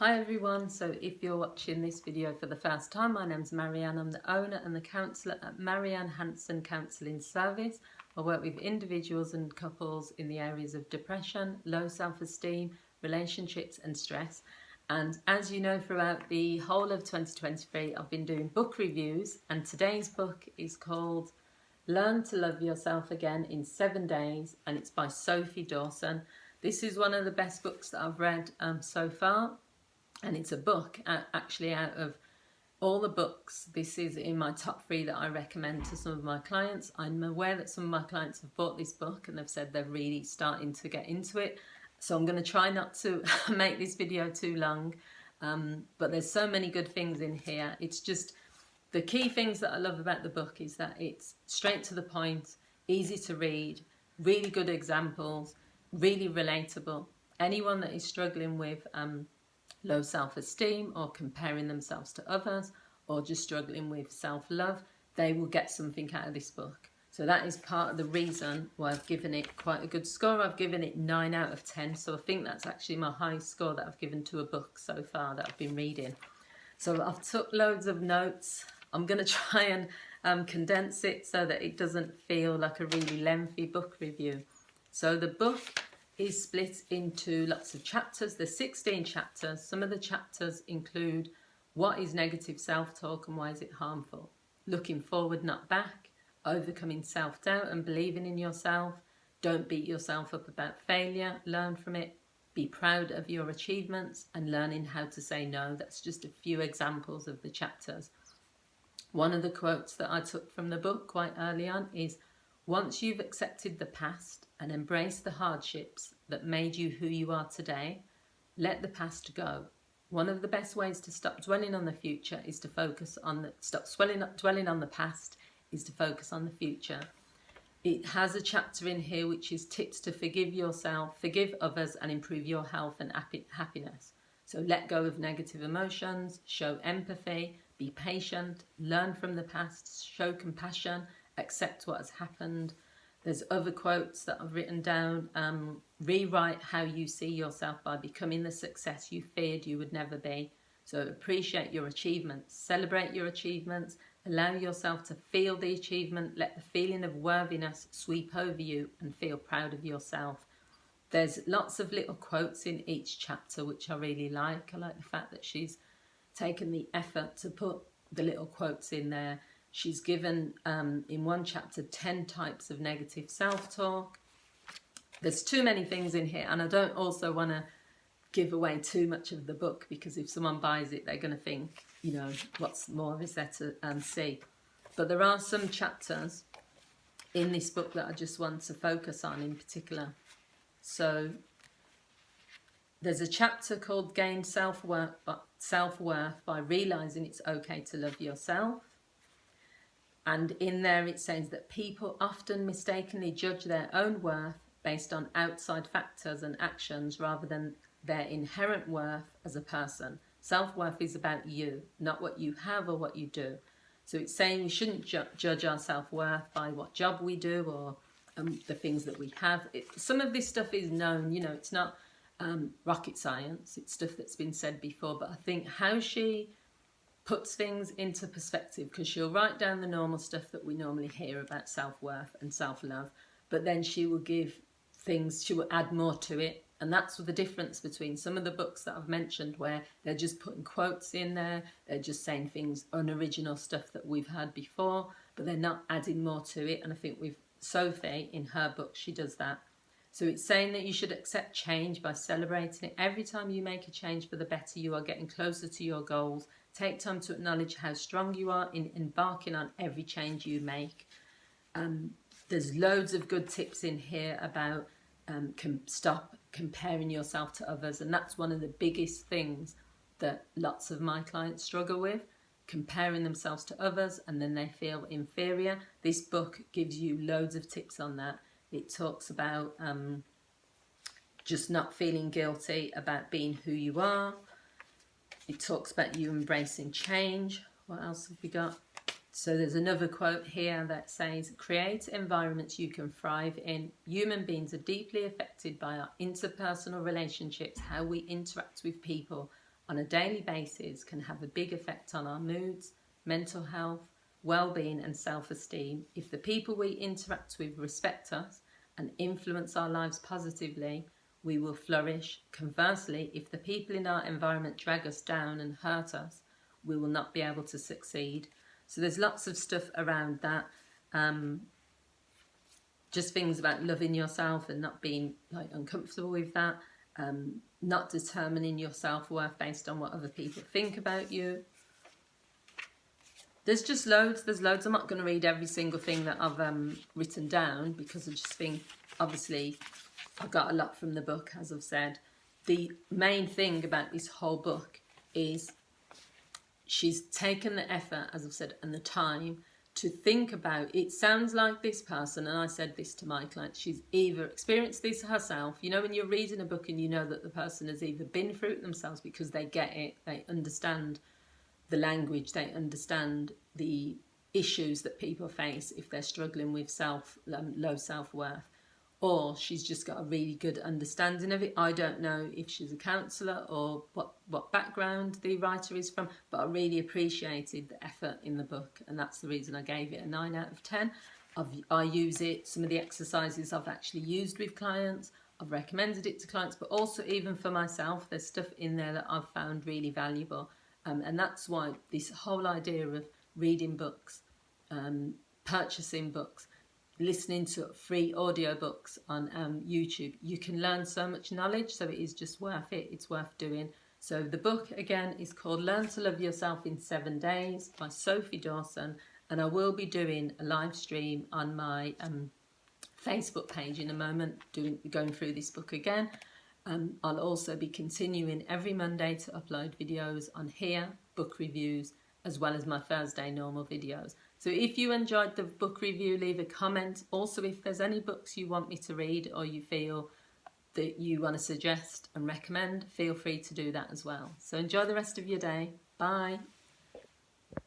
Hi everyone, so if you're watching this video for the first time, my name's Marianne. I'm the owner and the counsellor at Marianne Hanson Counselling Service. I work with individuals and couples in the areas of depression, low self-esteem, relationships and stress. And as you know, throughout the whole of 2023, I've been doing book reviews, and today's book is called Learn to Love Yourself Again in 7 Days, and it's by Sophie Dawson. This is one of the best books that I've read so far. And it's a book actually out of all the books. This is in my top 3 that I recommend to some of my clients. I'm aware that some of my clients have bought this book and they've said they're really starting to get into it. So I'm going to try not to make this video too long. But there's so many good things in here. It's just the key things that I love about the book is that it's straight to the point, easy to read, really good examples, really relatable. Anyone that is struggling with low self-esteem or comparing themselves to others or just struggling with self-love, they will get something out of this book. So that is part of the reason why I've given it quite a good score. I've given it 9 out of 10, so I think that's actually my highest score that I've given to a book so far that I've been reading. So I've took loads of notes. I'm going to try and condense it so that it doesn't feel like a really lengthy book review. So the book is split into lots of chapters. There's 16 chapters. Some of the chapters include what is negative self-talk and why is it harmful, looking forward not back, overcoming self-doubt and believing in yourself, don't beat yourself up about failure, learn from it, be proud of your achievements, and learning how to say no. That's just a few examples of the chapters. One of the quotes that I took from the book quite early on is, once you've accepted the past and embraced the hardships that made you who you are today, let the past go. One of the best ways to stop dwelling on the future is to focus on dwelling on the past is to focus on the future. It has a chapter in here which is tips to forgive yourself, forgive others, and improve your health and happiness. So let go of negative emotions, show empathy, be patient, learn from the past, show compassion, accept what has happened. There's other quotes that I've written down. Rewrite how you see yourself by becoming the success you feared you would never be. So appreciate your achievements, celebrate your achievements, allow yourself to feel the achievement, let the feeling of worthiness sweep over you and feel proud of yourself. There's lots of little quotes in each chapter which I really like. I like the fact that she's taken the effort to put the little quotes in there. She's given, in one chapter, 10 types of negative self-talk. There's too many things in here, and I don't also want to give away too much of the book, because if someone buys it, they're going to think, you know, what's more is there to see. But there are some chapters in this book that I just want to focus on in particular. So there's a chapter called Gain Self-Worth by Realising It's Okay to Love Yourself. And in there it says that people often mistakenly judge their own worth based on outside factors and actions rather than their inherent worth as a person. Self-worth is about you, not what you have or what you do. So it's saying we shouldn't judge our self-worth by what job we do or the things that we have. Some of this stuff is known, you know, it's not rocket science. It's stuff that's been said before, but I think how she puts things into perspective, because she'll write down the normal stuff that we normally hear about self-worth and self-love, but then she will give things, she will add more to it. And that's the difference between some of the books that I've mentioned, where they're just putting quotes in there, they're just saying things, unoriginal stuff that we've heard before, but they're not adding more to it. And I think with Sophie, in her book, she does that. So it's saying that you should accept change by celebrating it. Every time you make a change for the better, you are getting closer to your goals. Take time to acknowledge how strong you are in embarking on every change you make. There's loads of good tips in here about stop comparing yourself to others. And that's one of the biggest things that lots of my clients struggle with, comparing themselves to others, and then they feel inferior. This book gives you loads of tips on that. It talks about just not feeling guilty about being who you are. It talks about you embracing change. What else have we got? So there's another quote here that says, create environments you can thrive in. Human beings are deeply affected by our interpersonal relationships, how we interact with people. on a daily basis can have a big effect on our moods, mental health, well-being and self-esteem. If the people we interact with respect us and influence our lives positively, we will flourish. Conversely, if the people in our environment drag us down and hurt us, we will not be able to succeed. So there's lots of stuff around that. Just things about loving yourself and not being like uncomfortable with that. Not determining your self-worth based on what other people think about you. There's just loads. There's loads. I'm not going to read every single thing that I've written down because I just think, obviously, I got a lot from the book, as I've said. The main thing about this whole book is she's taken the effort, as I've said, and the time to think about, it sounds like this person, and I said this to my client, she's either experienced this herself. You know, when you're reading a book and you know that the person has either been through it themselves because they get it, they understand the language, they understand the issues that people face if they're struggling with low self-worth, or she's just got a really good understanding of it. I don't know if she's a counsellor or what background the writer is from, but I really appreciated the effort in the book, and that's the reason I gave it a 9 out of 10. I use it, some of the exercises I've actually used with clients, I've recommended it to clients, but also even for myself, there's stuff in there that I've found really valuable. And that's why this whole idea of reading books, purchasing books, listening to free audiobooks on YouTube, you can learn so much knowledge, so it is just worth it. It's worth doing. So the book, again, is called Learn to Love Yourself in 7 Days by Sophie Dawson, and I will be doing a live stream on my Facebook page in a moment, going through this book again. I'll also be continuing every Monday to upload videos on here, book reviews, as well as my Thursday normal videos. So if you enjoyed the book review, leave a comment. Also, if there's any books you want me to read or you feel that you want to suggest and recommend, feel free to do that as well. So enjoy the rest of your day. Bye.